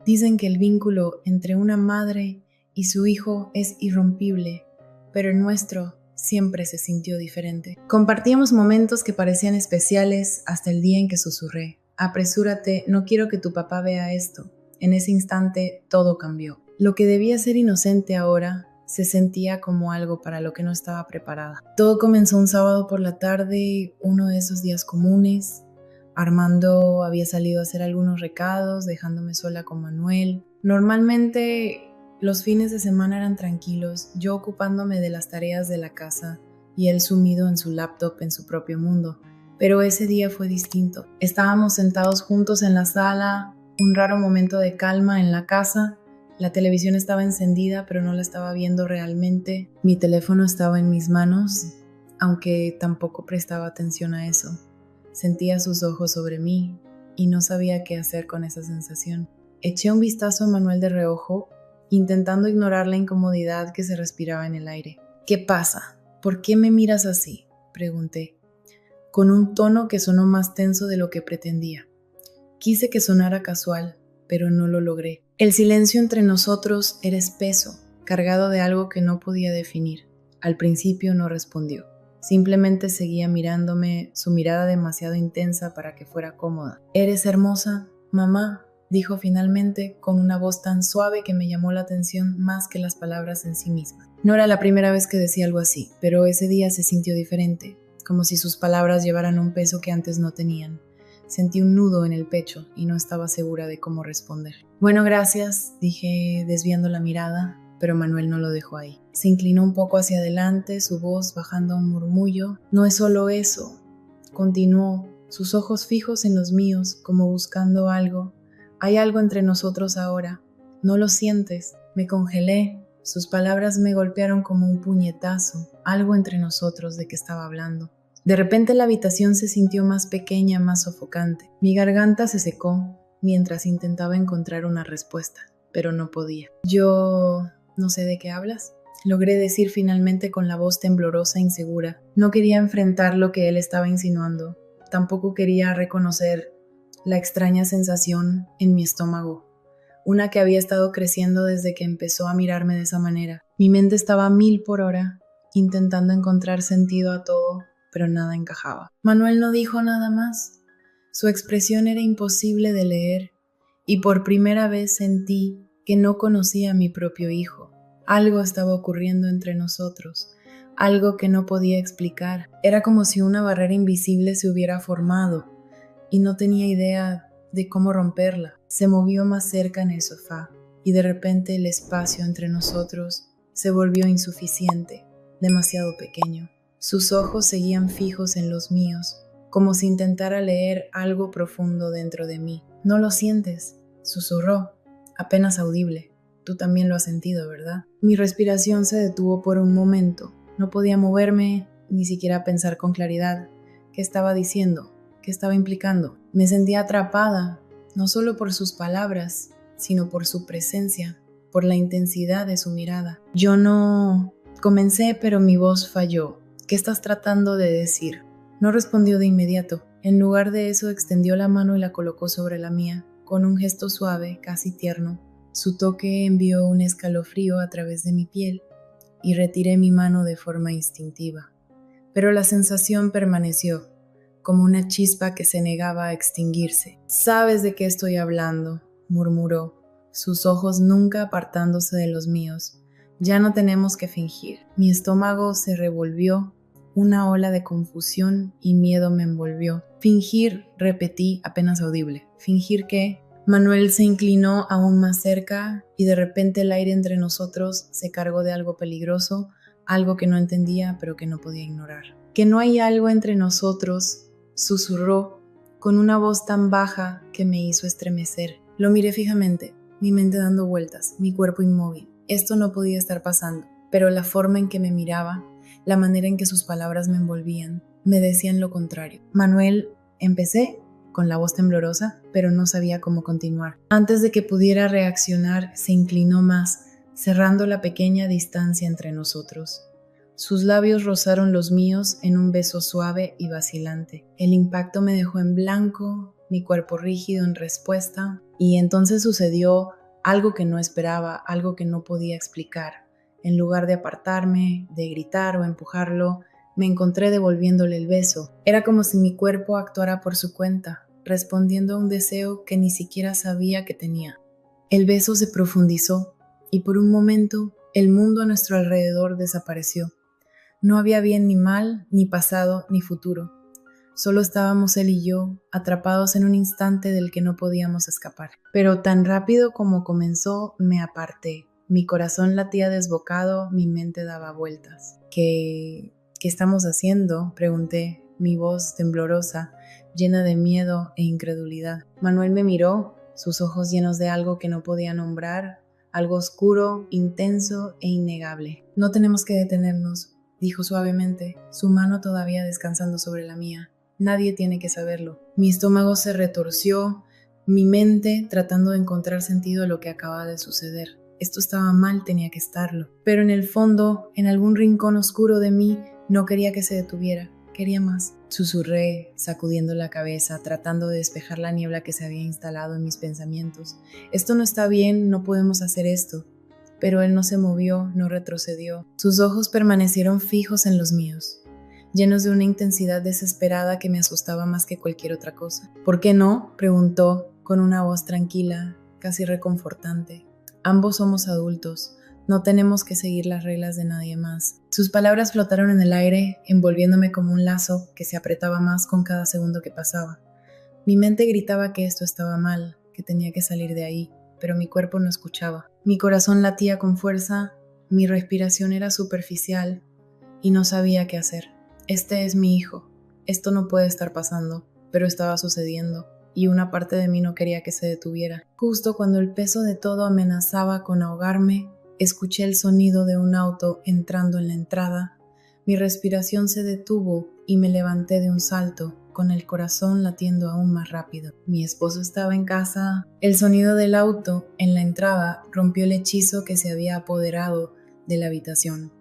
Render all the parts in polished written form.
Dicen que el vínculo entre una madre y su hijo es irrompible, pero el nuestro siempre se sintió diferente. Compartíamos momentos que parecían especiales hasta el día en que susurré: apresúrate, no quiero que tu papá vea esto. En ese instante todo cambió. Lo que debía ser inocente ahora se sentía como algo para lo que no estaba preparada. Todo comenzó un sábado por la tarde, uno de esos días comunes. Armando había salido a hacer algunos recados, dejándome sola con Manuel. Normalmente los fines de semana eran tranquilos, yo ocupándome de las tareas de la casa y él sumido en su laptop en su propio mundo. Pero ese día fue distinto. Estábamos sentados juntos en la sala, un raro momento de calma en la casa. La televisión estaba encendida, pero no la estaba viendo realmente. Mi teléfono estaba en mis manos, aunque tampoco prestaba atención a eso. Sentía sus ojos sobre mí y no sabía qué hacer con esa sensación. Eché un vistazo a Manuel de reojo, intentando ignorar la incomodidad que se respiraba en el aire. ¿Qué pasa? ¿Por qué me miras así?, pregunté, con un tono que sonó más tenso de lo que pretendía. Quise que sonara casual, pero no lo logré. El silencio entre nosotros era espeso, cargado de algo que no podía definir. Al principio no respondió. Simplemente seguía mirándome, su mirada demasiado intensa para que fuera cómoda. «Eres hermosa, mamá», dijo finalmente con una voz tan suave que me llamó la atención más que las palabras en sí mismas. No era la primera vez que decía algo así, pero ese día se sintió diferente, como si sus palabras llevaran un peso que antes no tenían. Sentí un nudo en el pecho y no estaba segura de cómo responder. «Bueno, gracias», dije desviando la mirada, pero Manuel no lo dejó ahí. Se inclinó un poco hacia adelante, su voz bajando a un murmullo. «No es solo eso», continuó, sus ojos fijos en los míos, como buscando algo. «Hay algo entre nosotros ahora. ¿No lo sientes?». Me congelé. Sus palabras me golpearon como un puñetazo. Algo entre nosotros, ¿de qué estaba hablando? De repente la habitación se sintió más pequeña, más sofocante. Mi garganta se secó mientras intentaba encontrar una respuesta, pero no podía. «Yo no sé de qué hablas», logré decir finalmente con la voz temblorosa e insegura. No quería enfrentar lo que él estaba insinuando. Tampoco quería reconocer la extraña sensación en mi estómago, una que había estado creciendo desde que empezó a mirarme de esa manera. Mi mente estaba a 1000 por hora, intentando encontrar sentido a todo, pero nada encajaba. Manuel no dijo nada más. Su expresión era imposible de leer, y por primera vez sentí que no conocía a mi propio hijo. Algo estaba ocurriendo entre nosotros, algo que no podía explicar. Era como si una barrera invisible se hubiera formado, y no tenía idea de cómo romperla. Se movió más cerca en el sofá, y de repente el espacio entre nosotros se volvió insuficiente, demasiado pequeño. Sus ojos seguían fijos en los míos, como si intentara leer algo profundo dentro de mí. «¿No lo sientes?», susurró, apenas audible. «Tú también lo has sentido, ¿verdad?». Mi respiración se detuvo por un momento. No podía moverme, ni siquiera pensar con claridad. ¿Qué estaba diciendo? ¿Qué estaba implicando? Me sentía atrapada, no solo por sus palabras, sino por su presencia, por la intensidad de su mirada. «Yo no...», comencé, pero mi voz falló. «¿Qué estás tratando de decir?». No respondió de inmediato. En lugar de eso, extendió la mano y la colocó sobre la mía, con un gesto suave, casi tierno. Su toque envió un escalofrío a través de mi piel y retiré mi mano de forma instintiva. Pero la sensación permaneció, como una chispa que se negaba a extinguirse. «¿Sabes de qué estoy hablando?», murmuró, sus ojos nunca apartándose de los míos. «Ya no tenemos que fingir». Mi estómago se revolvió, una ola de confusión y miedo me envolvió. «Fingir», repetí, apenas audible. «¿Fingir qué?». Manuel se inclinó aún más cerca y de repente el aire entre nosotros se cargó de algo peligroso, algo que no entendía pero que no podía ignorar. «Que no hay algo entre nosotros», susurró con una voz tan baja que me hizo estremecer. Lo miré fijamente, mi mente dando vueltas, mi cuerpo inmóvil. Esto no podía estar pasando, pero la forma en que me miraba, la manera en que sus palabras me envolvían, me decían lo contrario. «Manuel», empecé con la voz temblorosa, pero no sabía cómo continuar. Antes de que pudiera reaccionar, se inclinó más, cerrando la pequeña distancia entre nosotros. Sus labios rozaron los míos en un beso suave y vacilante. El impacto me dejó en blanco, mi cuerpo rígido en respuesta, y entonces sucedió algo que no esperaba, algo que no podía explicar. En lugar de apartarme, de gritar o empujarlo, me encontré devolviéndole el beso. Era como si mi cuerpo actuara por su cuenta, respondiendo a un deseo que ni siquiera sabía que tenía. El beso se profundizó y por un momento el mundo a nuestro alrededor desapareció. No había bien ni mal, ni pasado, ni futuro. Solo estábamos él y yo, atrapados en un instante del que no podíamos escapar. Pero tan rápido como comenzó, me aparté. Mi corazón latía desbocado, mi mente daba vueltas. ¿Qué estamos haciendo?, pregunté, mi voz temblorosa, llena de miedo e incredulidad. Manuel me miró, sus ojos llenos de algo que no podía nombrar, algo oscuro, intenso e innegable. No tenemos que detenernos, dijo suavemente, su mano todavía descansando sobre la mía. Nadie tiene que saberlo. Mi estómago se retorció, mi mente tratando de encontrar sentido a lo que acababa de suceder. Esto estaba mal, tenía que estarlo. Pero en el fondo, en algún rincón oscuro de mí, no quería que se detuviera. Quería más. Susurré, sacudiendo la cabeza, tratando de despejar la niebla que se había instalado en mis pensamientos. Esto no está bien, no podemos hacer esto. Pero él no se movió, no retrocedió. Sus ojos permanecieron fijos en los míos, llenos de una intensidad desesperada que me asustaba más que cualquier otra cosa. ¿Por qué no?, preguntó, con una voz tranquila, casi reconfortante. Ambos somos adultos, no tenemos que seguir las reglas de nadie más. Sus palabras flotaron en el aire, envolviéndome como un lazo que se apretaba más con cada segundo que pasaba. Mi mente gritaba que esto estaba mal, que tenía que salir de ahí, pero mi cuerpo no escuchaba. Mi corazón latía con fuerza, mi respiración era superficial y no sabía qué hacer. Este es mi hijo, esto no puede estar pasando, pero estaba sucediendo. Y una parte de mí no quería que se detuviera. Justo cuando el peso de todo amenazaba con ahogarme, escuché el sonido de un auto entrando en la entrada. Mi respiración se detuvo y me levanté de un salto, con el corazón latiendo aún más rápido. Mi esposo estaba en casa. El sonido del auto en la entrada rompió el hechizo que se había apoderado de la habitación.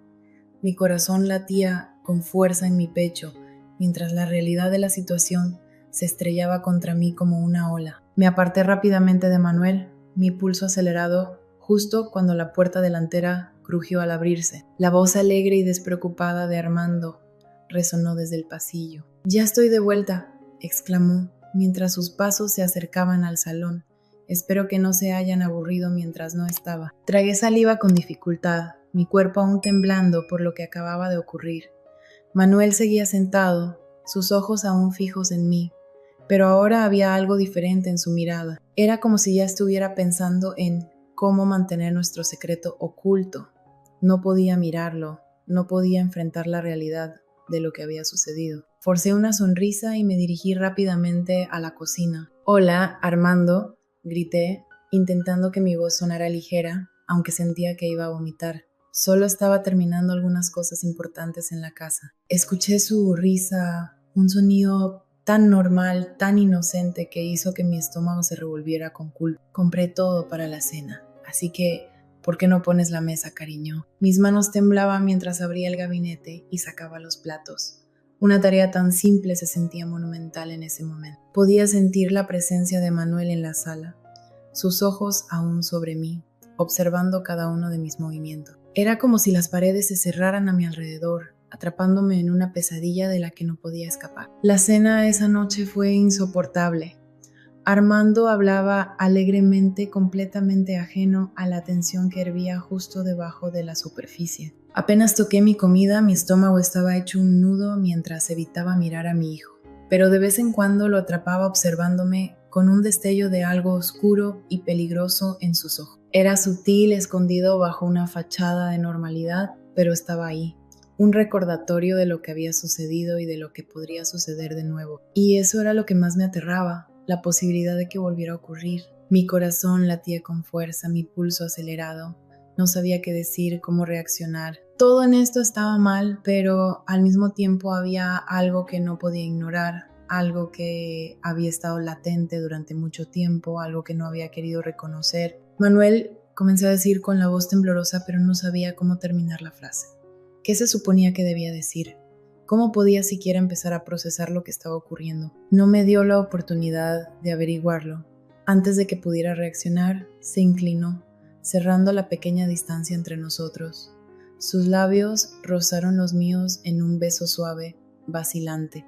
Mi corazón latía con fuerza en mi pecho, mientras la realidad de la situación se estrellaba contra mí como una ola. Me aparté rápidamente de Manuel, mi pulso acelerado, justo cuando la puerta delantera crujió al abrirse. La voz alegre y despreocupada de Armando resonó desde el pasillo. «Ya estoy de vuelta», exclamó, mientras sus pasos se acercaban al salón. «Espero que no se hayan aburrido mientras no estaba». Tragué saliva con dificultad, mi cuerpo aún temblando por lo que acababa de ocurrir. Manuel seguía sentado, sus ojos aún fijos en mí, pero ahora había algo diferente en su mirada. Era como si ya estuviera pensando en cómo mantener nuestro secreto oculto. No podía mirarlo, no podía enfrentar la realidad de lo que había sucedido. Forcé una sonrisa y me dirigí rápidamente a la cocina. «Hola, Armando», grité, intentando que mi voz sonara ligera, aunque sentía que iba a vomitar. Solo estaba terminando algunas cosas importantes en la casa. Escuché su risa, un sonido tan normal, tan inocente que hizo que mi estómago se revolviera con culpa. «Compré todo para la cena, así que, ¿por qué no pones la mesa, cariño?». Mis manos temblaban mientras abría el gabinete y sacaba los platos. Una tarea tan simple se sentía monumental en ese momento. Podía sentir la presencia de Manuel en la sala, sus ojos aún sobre mí, observando cada uno de mis movimientos. Era como si las paredes se cerraran a mi alrededor, atrapándome en una pesadilla de la que no podía escapar. La cena esa noche fue insoportable. Armando hablaba alegremente, completamente ajeno a la tensión que hervía justo debajo de la superficie. Apenas toqué mi comida, mi estómago estaba hecho un nudo mientras evitaba mirar a mi hijo. Pero de vez en cuando lo atrapaba observándome con un destello de algo oscuro y peligroso en sus ojos. Era sutil, escondido bajo una fachada de normalidad, pero estaba ahí. Un recordatorio de lo que había sucedido y de lo que podría suceder de nuevo. Y eso era lo que más me aterraba, la posibilidad de que volviera a ocurrir. Mi corazón latía con fuerza, mi pulso acelerado. No sabía qué decir, cómo reaccionar. Todo en esto estaba mal, pero al mismo tiempo había algo que no podía ignorar, algo que había estado latente durante mucho tiempo, algo que no había querido reconocer. «Manuel», comencé a decir con la voz temblorosa, pero no sabía cómo terminar la frase. ¿Qué se suponía que debía decir? ¿Cómo podía siquiera empezar a procesar lo que estaba ocurriendo? No me dio la oportunidad de averiguarlo. Antes de que pudiera reaccionar, se inclinó, cerrando la pequeña distancia entre nosotros. Sus labios rozaron los míos en un beso suave, vacilante.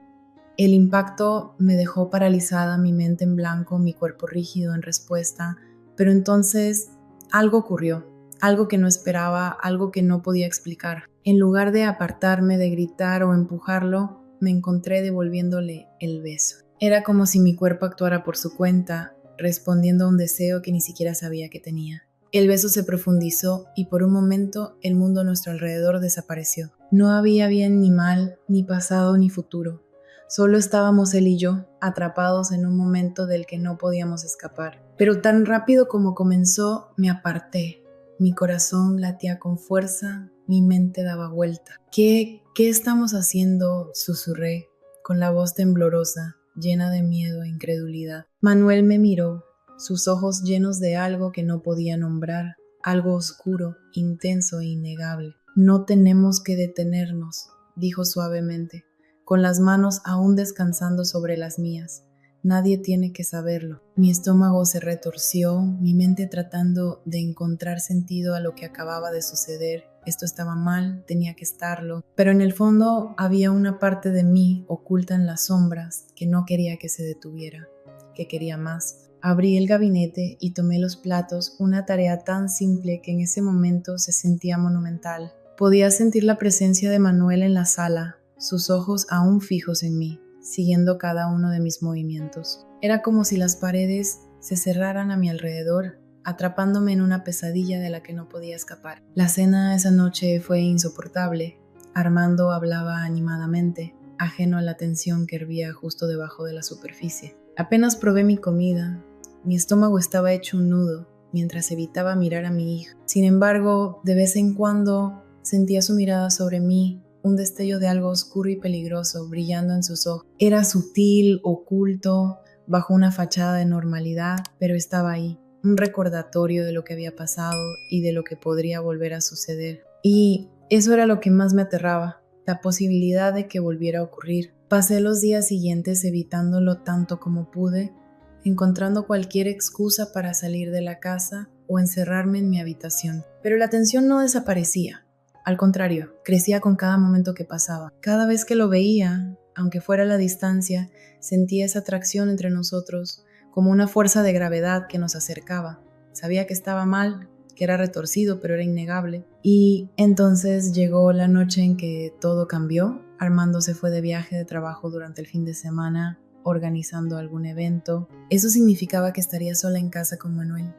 El impacto me dejó paralizada, mi mente en blanco, mi cuerpo rígido en respuesta, pero entonces algo ocurrió, algo que no esperaba, algo que no podía explicar. En lugar de apartarme, de gritar o empujarlo, me encontré devolviéndole el beso. Era como si mi cuerpo actuara por su cuenta, respondiendo a un deseo que ni siquiera sabía que tenía. El beso se profundizó y por un momento el mundo a nuestro alrededor desapareció. No había bien ni mal, ni pasado ni futuro. Solo estábamos él y yo, atrapados en un momento del que no podíamos escapar. Pero tan rápido como comenzó, me aparté. Mi corazón latía con fuerza, mi mente daba vuelta. ¿Qué estamos haciendo?, susurré, con la voz temblorosa, llena de miedo e incredulidad. Manuel me miró, sus ojos llenos de algo que no podía nombrar, algo oscuro, intenso e innegable. No tenemos que detenernos, dijo suavemente, con las manos aún descansando sobre las mías. Nadie tiene que saberlo. Mi estómago se retorció, mi mente tratando de encontrar sentido a lo que acababa de suceder. Esto estaba mal, tenía que estarlo, pero en el fondo había una parte de mí oculta en las sombras que no quería que se detuviera, que quería más. Abrí el gabinete y tomé los platos, una tarea tan simple que en ese momento se sentía monumental. Podía sentir la presencia de Manuel en la sala, sus ojos aún fijos en mí, siguiendo cada uno de mis movimientos. Era como si las paredes se cerraran a mi alrededor, atrapándome en una pesadilla de la que no podía escapar. La cena esa noche fue insoportable. Armando hablaba animadamente, ajeno a la tensión que hervía justo debajo de la superficie. Apenas probé mi comida, mi estómago estaba hecho un nudo, mientras evitaba mirar a mi hija. Sin embargo, de vez en cuando sentía su mirada sobre mí, un destello de algo oscuro y peligroso brillando en sus ojos. Era sutil, oculto, bajo una fachada de normalidad, pero estaba ahí, un recordatorio de lo que había pasado y de lo que podría volver a suceder. Y eso era lo que más me aterraba, la posibilidad de que volviera a ocurrir. Pasé los días siguientes evitándolo tanto como pude, encontrando cualquier excusa para salir de la casa o encerrarme en mi habitación. Pero la tensión no desaparecía. Al contrario, crecía con cada momento que pasaba. Cada vez que lo veía, aunque fuera a la distancia, sentía esa atracción entre nosotros, como una fuerza de gravedad que nos acercaba. Sabía que estaba mal, que era retorcido, pero era innegable. Y entonces llegó la noche en que todo cambió. Armando se fue de viaje de trabajo durante el fin de semana, organizando algún evento. Eso significaba que estaría sola en casa con Manuel.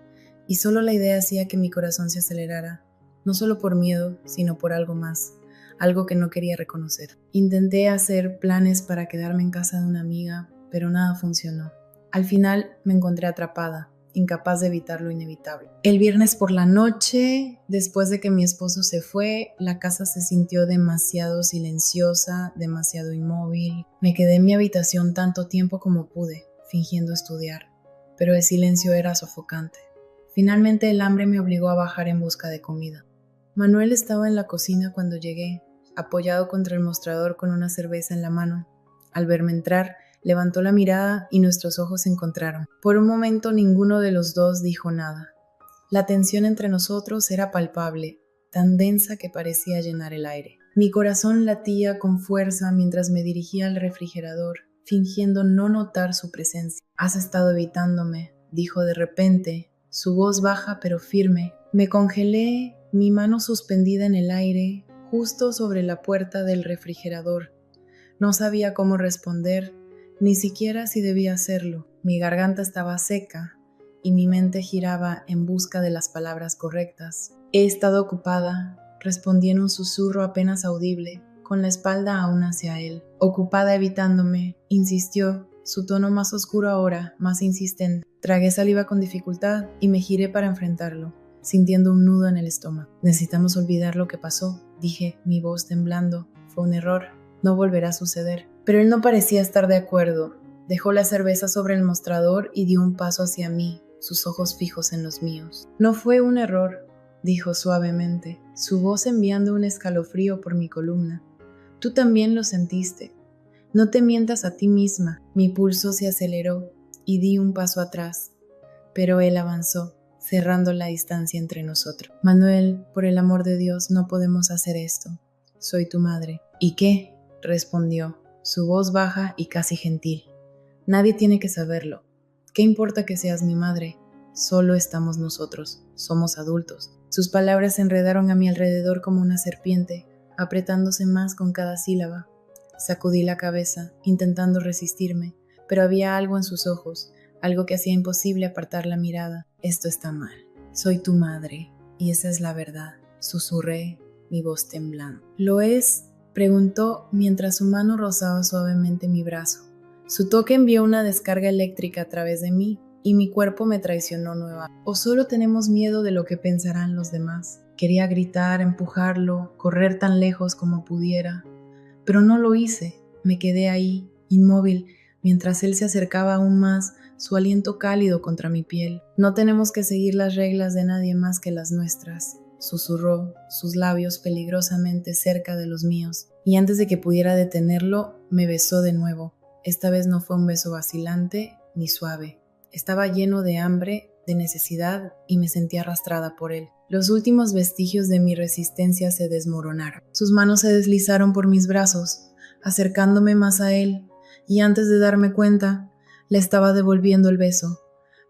Y solo la idea hacía que mi corazón se acelerara. No solo por miedo, sino por algo más, algo que no quería reconocer. Intenté hacer planes para quedarme en casa de una amiga, pero nada funcionó. Al final me encontré atrapada, incapaz de evitar lo inevitable. El viernes por la noche, después de que mi esposo se fue, la casa se sintió demasiado silenciosa, demasiado inmóvil. Me quedé en mi habitación tanto tiempo como pude, fingiendo estudiar, pero el silencio era sofocante. Finalmente el hambre me obligó a bajar en busca de comida. Manuel estaba en la cocina cuando llegué, apoyado contra el mostrador con una cerveza en la mano. Al verme entrar, levantó la mirada y nuestros ojos se encontraron. Por un momento ninguno de los dos dijo nada. La tensión entre nosotros era palpable, tan densa que parecía llenar el aire. Mi corazón latía con fuerza mientras me dirigía al refrigerador, fingiendo no notar su presencia. «Has estado evitándome», dijo de repente, su voz baja pero firme. Me congelé, mi mano suspendida en el aire, justo sobre la puerta del refrigerador. No sabía cómo responder, ni siquiera si debía hacerlo. Mi garganta estaba seca y mi mente giraba en busca de las palabras correctas. «He estado ocupada», respondí en un susurro apenas audible, con la espalda aún hacia él. «Ocupada evitándome», insistió, su tono más oscuro ahora, más insistente. Tragué saliva con dificultad y me giré para enfrentarlo, sintiendo un nudo en el estómago. «Necesitamos olvidar lo que pasó», dije, mi voz temblando. «Fue un error, no volverá a suceder». Pero él no parecía estar de acuerdo. Dejó la cerveza sobre el mostrador y dio un paso hacia mí, sus ojos fijos en los míos. «No fue un error», dijo suavemente, su voz enviando un escalofrío por mi columna. Tú también lo sentiste. No te mientas a ti misma. Mi pulso se aceleró y di un paso atrás, pero él avanzó, cerrando la distancia entre nosotros. Manuel, por el amor de Dios, no podemos hacer esto. Soy tu madre. ¿Y qué? Respondió, su voz baja y casi gentil. Nadie tiene que saberlo. ¿Qué importa que seas mi madre? Solo estamos nosotros. Somos adultos. Sus palabras se enredaron a mi alrededor como una serpiente, apretándose más con cada sílaba. Sacudí la cabeza, intentando resistirme, pero había algo en sus ojos, algo que hacía imposible apartar la mirada. Esto está mal. Soy tu madre, y esa es la verdad, susurré, mi voz temblando. ¿Lo es? Preguntó mientras su mano rozaba suavemente mi brazo. Su toque envió una descarga eléctrica a través de mí, y mi cuerpo me traicionó nuevamente. ¿O solo tenemos miedo de lo que pensarán los demás? Quería gritar, empujarlo, correr tan lejos como pudiera, pero no lo hice. Me quedé ahí, inmóvil, mientras él se acercaba aún más, su aliento cálido contra mi piel. No tenemos que seguir las reglas de nadie más que las nuestras, susurró, sus labios peligrosamente cerca de los míos, y antes de que pudiera detenerlo, me besó de nuevo. Esta vez no fue un beso vacilante ni suave. Estaba lleno de hambre, de necesidad, y me sentí arrastrada por él. Los últimos vestigios de mi resistencia se desmoronaron. Sus manos se deslizaron por mis brazos, acercándome más a él, y antes de darme cuenta, le estaba devolviendo el beso.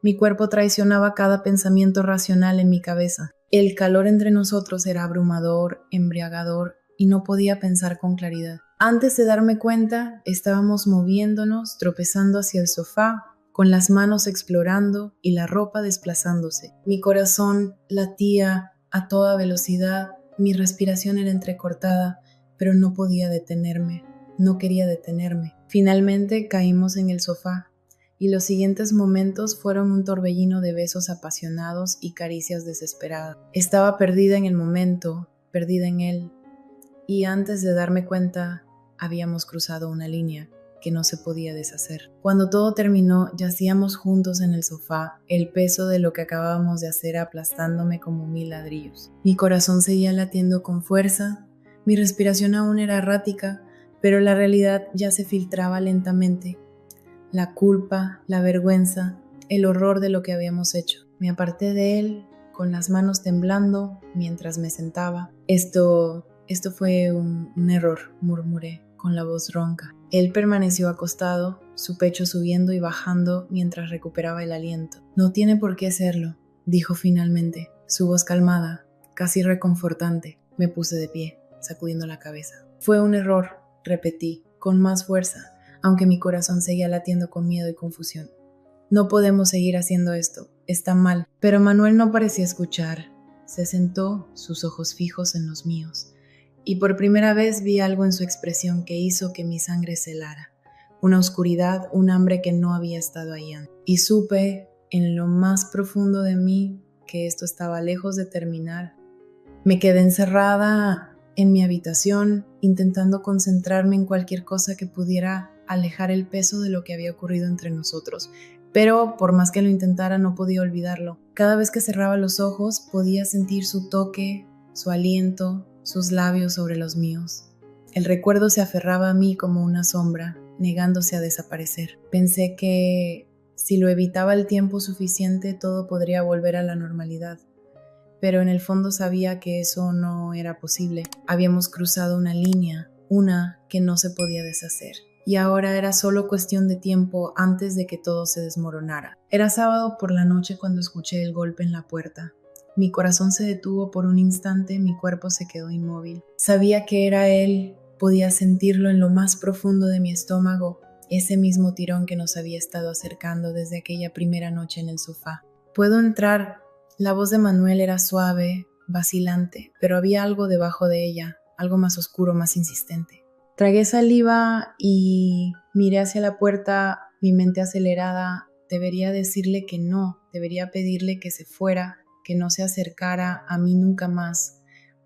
Mi cuerpo traicionaba cada pensamiento racional en mi cabeza. El calor entre nosotros era abrumador, embriagador, y no podía pensar con claridad. Antes de darme cuenta, estábamos moviéndonos, tropezando hacia el sofá, con las manos explorando y la ropa desplazándose. Mi corazón latía a toda velocidad, mi respiración era entrecortada, pero no podía detenerme, no quería detenerme. Finalmente caímos en el sofá, y los siguientes momentos fueron un torbellino de besos apasionados y caricias desesperadas. Estaba perdida en el momento, perdida en él, y antes de darme cuenta, habíamos cruzado una línea que no se podía deshacer. Cuando todo terminó, yacíamos juntos en el sofá, el peso de lo que acabábamos de hacer aplastándome como 1000 ladrillos. Mi corazón seguía latiendo con fuerza, mi respiración aún era errática, pero la realidad ya se filtraba lentamente. La culpa, la vergüenza, el horror de lo que habíamos hecho. Me aparté de él, con las manos temblando, mientras me sentaba. Esto fue un error, murmuré, con la voz ronca. Él permaneció acostado, su pecho subiendo y bajando mientras recuperaba el aliento. No tiene por qué serlo, dijo finalmente, su voz calmada, casi reconfortante. Me puse de pie, sacudiendo la cabeza. Fue un error, repetí, con más fuerza, aunque mi corazón seguía latiendo con miedo y confusión. No podemos seguir haciendo esto, está mal. Pero Manuel no parecía escuchar. Se sentó, sus ojos fijos en los míos, y por primera vez vi algo en su expresión que hizo que mi sangre se helara. Una oscuridad, un hambre que no había estado ahí antes. Y supe, en lo más profundo de mí, que esto estaba lejos de terminar. Me quedé encerrada en mi habitación, intentando concentrarme en cualquier cosa que pudiera alejar el peso de lo que había ocurrido entre nosotros. Pero por más que lo intentara, no podía olvidarlo. Cada vez que cerraba los ojos, podía sentir su toque, su aliento, sus labios sobre los míos. El recuerdo se aferraba a mí como una sombra, negándose a desaparecer. Pensé que si lo evitaba el tiempo suficiente, todo podría volver a la normalidad. Pero en el fondo sabía que eso no era posible. Habíamos cruzado una línea, una que no se podía deshacer. Y ahora era solo cuestión de tiempo antes de que todo se desmoronara. Era sábado por la noche cuando escuché el golpe en la puerta. Mi corazón se detuvo por un instante, mi cuerpo se quedó inmóvil. Sabía que era él, podía sentirlo en lo más profundo de mi estómago, ese mismo tirón que nos había estado acercando desde aquella primera noche en el sofá. ¿Puedo entrar? La voz de Manuel era suave, vacilante, pero había algo debajo de ella, algo más oscuro, más insistente. Tragué saliva y miré hacia la puerta, mi mente acelerada. Debería decirle que no, debería pedirle que se fuera, que no se acercara a mí nunca más,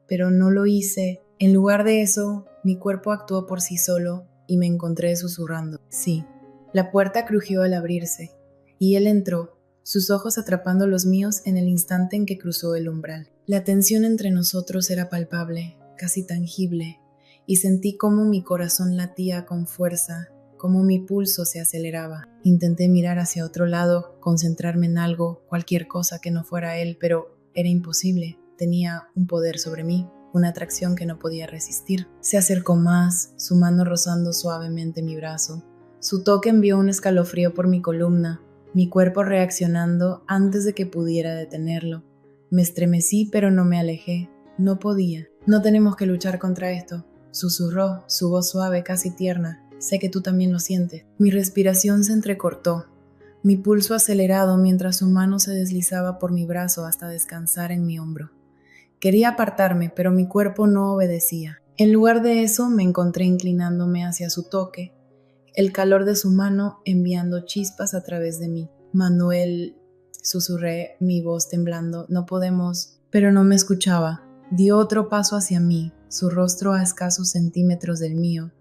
pero no lo hice. En lugar de eso, mi cuerpo actuó por sí solo y me encontré susurrando. Sí. La puerta crujió al abrirse y él entró, sus ojos atrapando los míos en el instante en que cruzó el umbral. La tensión entre nosotros era palpable, casi tangible, y sentí cómo mi corazón latía con fuerza, cómo mi pulso se aceleraba. Intenté mirar hacia otro lado, concentrarme en algo, cualquier cosa que no fuera él, pero era imposible. Tenía un poder sobre mí, una atracción que no podía resistir. Se acercó más, su mano rozando suavemente mi brazo. Su toque envió un escalofrío por mi columna, mi cuerpo reaccionando antes de que pudiera detenerlo. Me estremecí, pero no me alejé. No podía. No tenemos que luchar contra esto, susurró, su voz suave, casi tierna. Sé que tú también lo sientes. Mi respiración se entrecortó, mi pulso acelerado mientras su mano se deslizaba por mi brazo hasta descansar en mi hombro. Quería apartarme, pero mi cuerpo no obedecía. En lugar de eso, me encontré inclinándome hacia su toque, el calor de su mano enviando chispas a través de mí. Manuel, susurré, mi voz temblando, no podemos... Pero no me escuchaba. Dio otro paso hacia mí, su rostro a escasos centímetros del mío,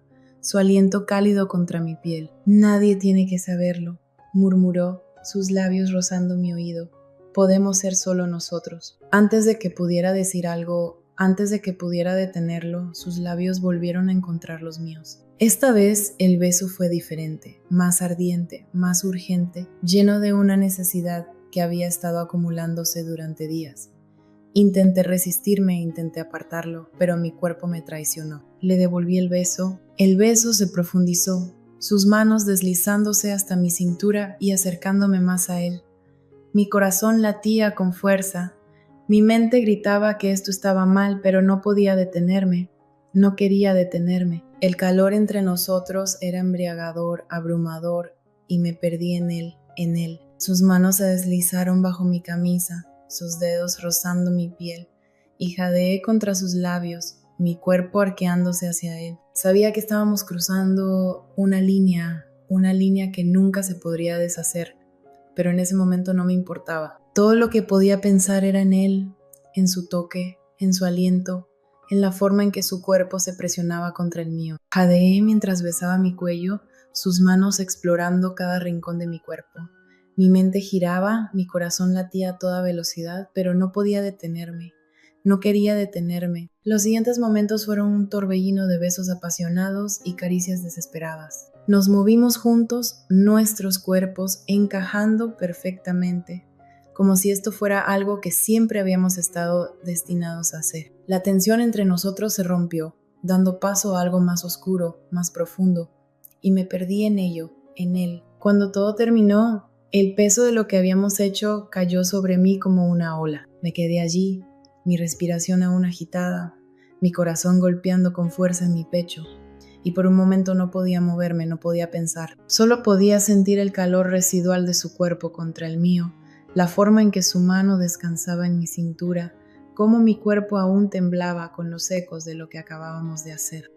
su aliento cálido contra mi piel. Nadie tiene que saberlo, murmuró, sus labios rozando mi oído. Podemos ser solo nosotros. Antes de que pudiera decir algo, antes de que pudiera detenerlo, sus labios volvieron a encontrar los míos. Esta vez el beso fue diferente, más ardiente, más urgente, lleno de una necesidad que había estado acumulándose durante días. Intenté resistirme, intenté apartarlo, pero mi cuerpo me traicionó. Le devolví el beso se profundizó, sus manos deslizándose hasta mi cintura y acercándome más a él. Mi corazón latía con fuerza, mi mente gritaba que esto estaba mal, pero no podía detenerme, no quería detenerme. El calor entre nosotros era embriagador, abrumador, y me perdí en él. Sus manos se deslizaron bajo mi camisa, sus dedos rozando mi piel, y jadeé contra sus labios, mi cuerpo arqueándose hacia él. Sabía que estábamos cruzando una línea que nunca se podría deshacer, pero en ese momento no me importaba. Todo lo que podía pensar era en él, en su toque, en su aliento, en la forma en que su cuerpo se presionaba contra el mío. Jadeé mientras besaba mi cuello, sus manos explorando cada rincón de mi cuerpo. Mi mente giraba, mi corazón latía a toda velocidad, pero no podía detenerme. No quería detenerme. Los siguientes momentos fueron un torbellino de besos apasionados y caricias desesperadas. Nos movimos juntos, nuestros cuerpos encajando perfectamente, como si esto fuera algo que siempre habíamos estado destinados a hacer. La tensión entre nosotros se rompió, dando paso a algo más oscuro, más profundo, y me perdí en ello, en él. Cuando todo terminó, el peso de lo que habíamos hecho cayó sobre mí como una ola. Me quedé allí, mi respiración aún agitada, mi corazón golpeando con fuerza en mi pecho, y por un momento no podía moverme, no podía pensar. Solo podía sentir el calor residual de su cuerpo contra el mío, la forma en que su mano descansaba en mi cintura, cómo mi cuerpo aún temblaba con los ecos de lo que acabábamos de hacer.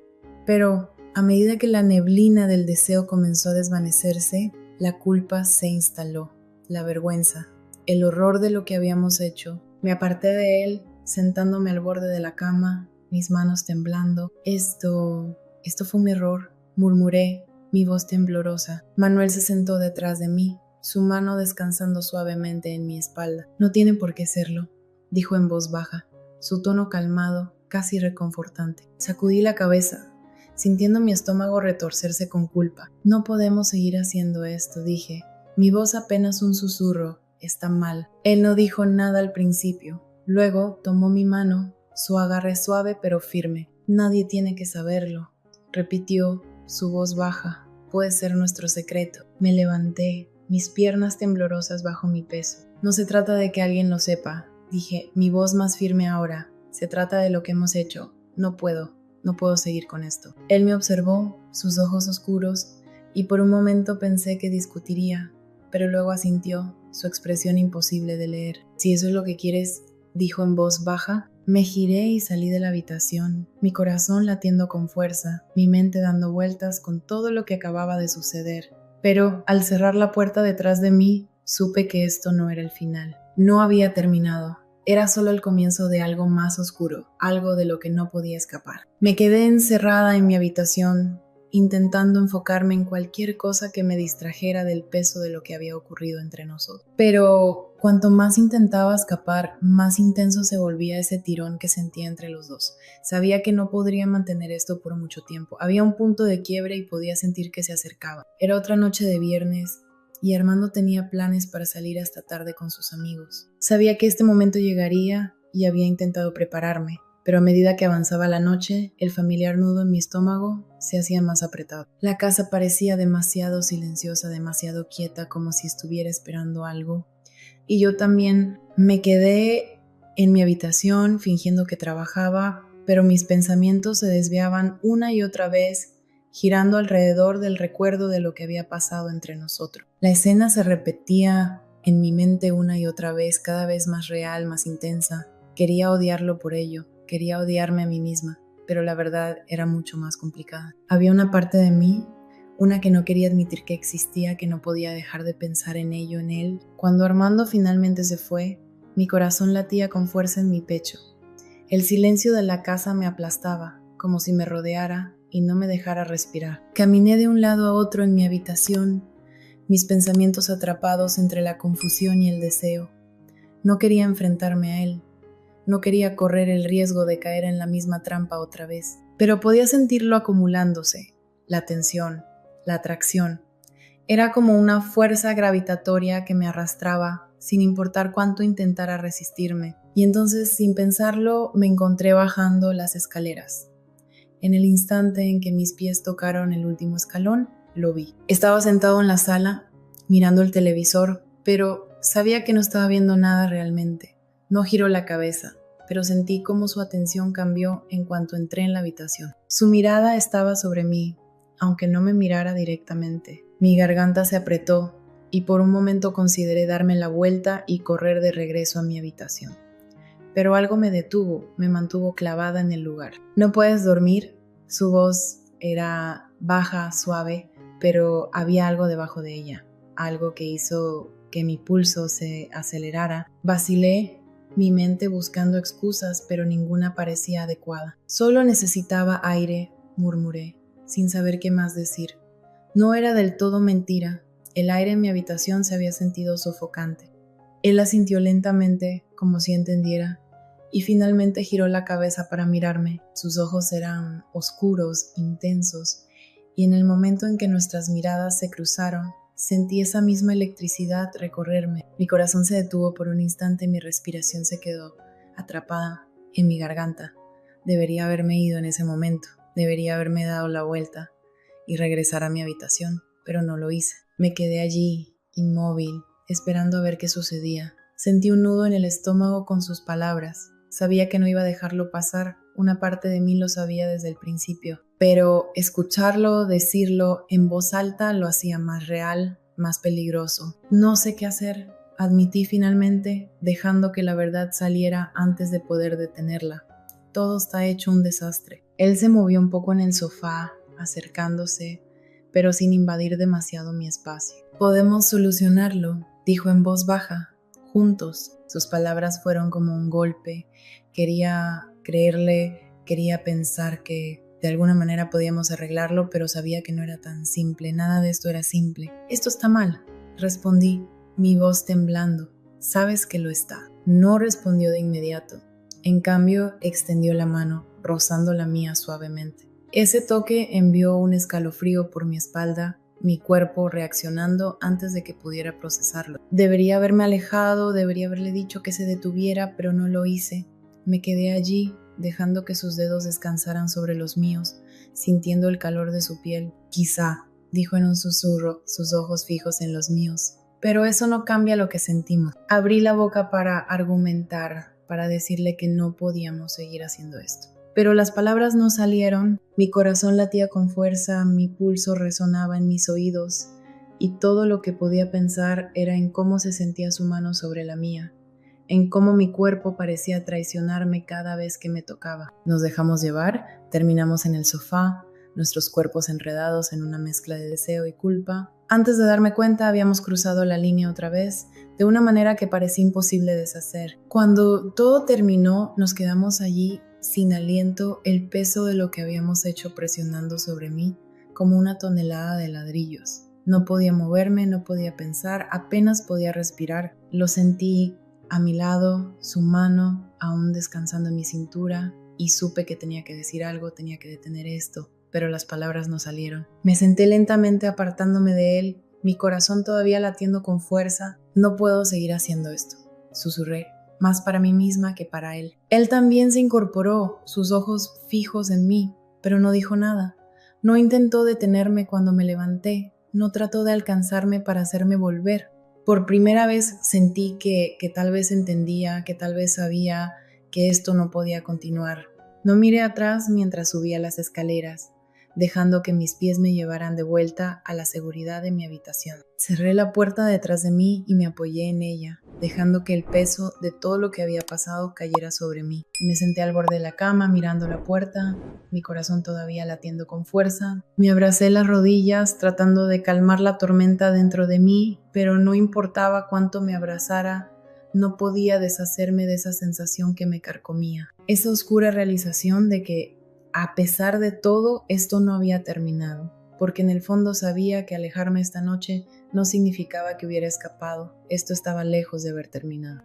Pero, a medida que la neblina del deseo comenzó a desvanecerse, la culpa se instaló, la vergüenza, el horror de lo que habíamos hecho. Me aparté de él, sentándome al borde de la cama, mis manos temblando. Esto fue un error, murmuré, mi voz temblorosa. Manuel se sentó detrás de mí, su mano descansando suavemente en mi espalda. No tiene por qué serlo, dijo en voz baja, su tono calmado, casi reconfortante. Sacudí la cabeza, sintiendo mi estómago retorcerse con culpa. No podemos seguir haciendo esto, dije. Mi voz apenas un susurro, está mal. Él no dijo nada al principio. Luego tomó mi mano, su agarre suave pero firme. Nadie tiene que saberlo, repitió, su voz baja. Puede ser nuestro secreto. Me levanté, mis piernas temblorosas bajo mi peso. No se trata de que alguien lo sepa, dije, mi voz más firme ahora. Se trata de lo que hemos hecho. No puedo seguir con esto. Él me observó, sus ojos oscuros, y por un momento pensé que discutiría, pero luego asintió, su expresión imposible de leer. Si eso es lo que quieres, dijo en voz baja. Me giré y salí de la habitación, mi corazón latiendo con fuerza, mi mente dando vueltas con todo lo que acababa de suceder. Pero al cerrar la puerta detrás de mí, supe que esto no era el final. No había terminado. Era solo el comienzo de algo más oscuro, algo de lo que no podía escapar. Me quedé encerrada en mi habitación, intentando enfocarme en cualquier cosa que me distrajera del peso de lo que había ocurrido entre nosotros. Pero cuanto más intentaba escapar, más intenso se volvía ese tirón que sentía entre los dos. Sabía que no podría mantener esto por mucho tiempo. Había un punto de quiebre y podía sentir que se acercaba. Era otra noche de viernes y Armando tenía planes para salir hasta tarde con sus amigos. Sabía que este momento llegaría y había intentado prepararme. Pero a medida que avanzaba la noche, el familiar nudo en mi estómago se hacía más apretado. La casa parecía demasiado silenciosa, demasiado quieta, como si estuviera esperando algo. Y yo también me quedé en mi habitación fingiendo que trabajaba, pero mis pensamientos se desviaban una y otra vez, girando alrededor del recuerdo de lo que había pasado entre nosotros. La escena se repetía en mi mente una y otra vez, cada vez más real, más intensa. Quería odiarlo por ello. Quería odiarme a mí misma, pero la verdad era mucho más complicada. Había una parte de mí, una que no quería admitir que existía, que no podía dejar de pensar en ello, en él. Cuando Armando finalmente se fue, mi corazón latía con fuerza en mi pecho. El silencio de la casa me aplastaba, como si me rodeara y no me dejara respirar. Caminé de un lado a otro en mi habitación, mis pensamientos atrapados entre la confusión y el deseo. No quería enfrentarme a él. No quería correr el riesgo de caer en la misma trampa otra vez, pero podía sentirlo acumulándose, la tensión, la atracción. Era como una fuerza gravitatoria que me arrastraba, sin importar cuánto intentara resistirme. Y entonces, sin pensarlo, me encontré bajando las escaleras. En el instante en que mis pies tocaron el último escalón, lo vi. Estaba sentado en la sala, mirando el televisor, pero sabía que no estaba viendo nada realmente. No giró la cabeza, pero sentí cómo su atención cambió en cuanto entré en la habitación. Su mirada estaba sobre mí, aunque no me mirara directamente. Mi garganta se apretó y por un momento consideré darme la vuelta y correr de regreso a mi habitación. Pero algo me detuvo, me mantuvo clavada en el lugar. ¿No puedes dormir? Su voz era baja, suave, pero había algo debajo de ella, algo que hizo que mi pulso se acelerara. Vacilé, mi mente buscando excusas, pero ninguna parecía adecuada. Solo necesitaba aire, murmuré, sin saber qué más decir. No era del todo mentira. El aire en mi habitación se había sentido sofocante. Él asintió lentamente, como si entendiera, y finalmente giró la cabeza para mirarme. Sus ojos eran oscuros, intensos, y en el momento en que nuestras miradas se cruzaron, sentí esa misma electricidad recorrerme. Mi corazón se detuvo por un instante y mi respiración se quedó atrapada en mi garganta. Debería haberme ido en ese momento. Debería haberme dado la vuelta y regresar a mi habitación, pero no lo hice. Me quedé allí, inmóvil, esperando a ver qué sucedía. Sentí un nudo en el estómago con sus palabras. Sabía que no iba a dejarlo pasar. Una parte de mí lo sabía desde el principio, pero escucharlo, decirlo en voz alta lo hacía más real, más peligroso. No sé qué hacer, admití finalmente, dejando que la verdad saliera antes de poder detenerla. Todo está hecho un desastre. Él se movió un poco en el sofá, acercándose, pero sin invadir demasiado mi espacio. Podemos solucionarlo, dijo en voz baja, juntos. Sus palabras fueron como un golpe. Quería creerle, quería pensar que de alguna manera podíamos arreglarlo, pero sabía que no era tan simple. Nada de esto era simple. Esto está mal, respondí, mi voz temblando. Sabes que lo está. No respondió de inmediato. En cambio, extendió la mano, rozando la mía suavemente. Ese toque envió un escalofrío por mi espalda, mi cuerpo reaccionando antes de que pudiera procesarlo. Debería haberme alejado, debería haberle dicho que se detuviera, pero no lo hice. Me quedé allí, dejando que sus dedos descansaran sobre los míos, sintiendo el calor de su piel. Quizá, dijo en un susurro, sus ojos fijos en los míos. Pero eso no cambia lo que sentimos. Abrí la boca para argumentar, para decirle que no podíamos seguir haciendo esto. Pero las palabras no salieron, mi corazón latía con fuerza, mi pulso resonaba en mis oídos, y todo lo que podía pensar era en cómo se sentía su mano sobre la mía, en cómo mi cuerpo parecía traicionarme cada vez que me tocaba. Nos dejamos llevar, terminamos en el sofá, nuestros cuerpos enredados en una mezcla de deseo y culpa. Antes de darme cuenta, habíamos cruzado la línea otra vez, de una manera que parecía imposible deshacer. Cuando todo terminó, nos quedamos allí sin aliento, el peso de lo que habíamos hecho presionando sobre mí, como una tonelada de ladrillos. No podía moverme, no podía pensar, apenas podía respirar. Lo sentí a mi lado, su mano aún descansando en mi cintura, y supe que tenía que decir algo, tenía que detener esto, pero las palabras no salieron. Me senté lentamente apartándome de él, mi corazón todavía latiendo con fuerza. No puedo seguir haciendo esto, susurré, más para mí misma que para él. Él también se incorporó, sus ojos fijos en mí, pero no dijo nada. No intentó detenerme cuando me levanté, no trató de alcanzarme para hacerme volver. Por primera vez sentí que tal vez entendía, que tal vez sabía que esto no podía continuar. No miré atrás mientras subía las escaleras, dejando que mis pies me llevaran de vuelta a la seguridad de mi habitación. Cerré la puerta detrás de mí y me apoyé en ella, dejando que el peso de todo lo que había pasado cayera sobre mí. Me senté al borde de la cama mirando la puerta, mi corazón todavía latiendo con fuerza. Me abracé las rodillas tratando de calmar la tormenta dentro de mí, pero no importaba cuánto me abrazara, no podía deshacerme de esa sensación que me carcomía. Esa oscura realización de que, a pesar de todo, esto no había terminado, porque en el fondo sabía que alejarme esta noche no significaba que hubiera escapado. Esto estaba lejos de haber terminado.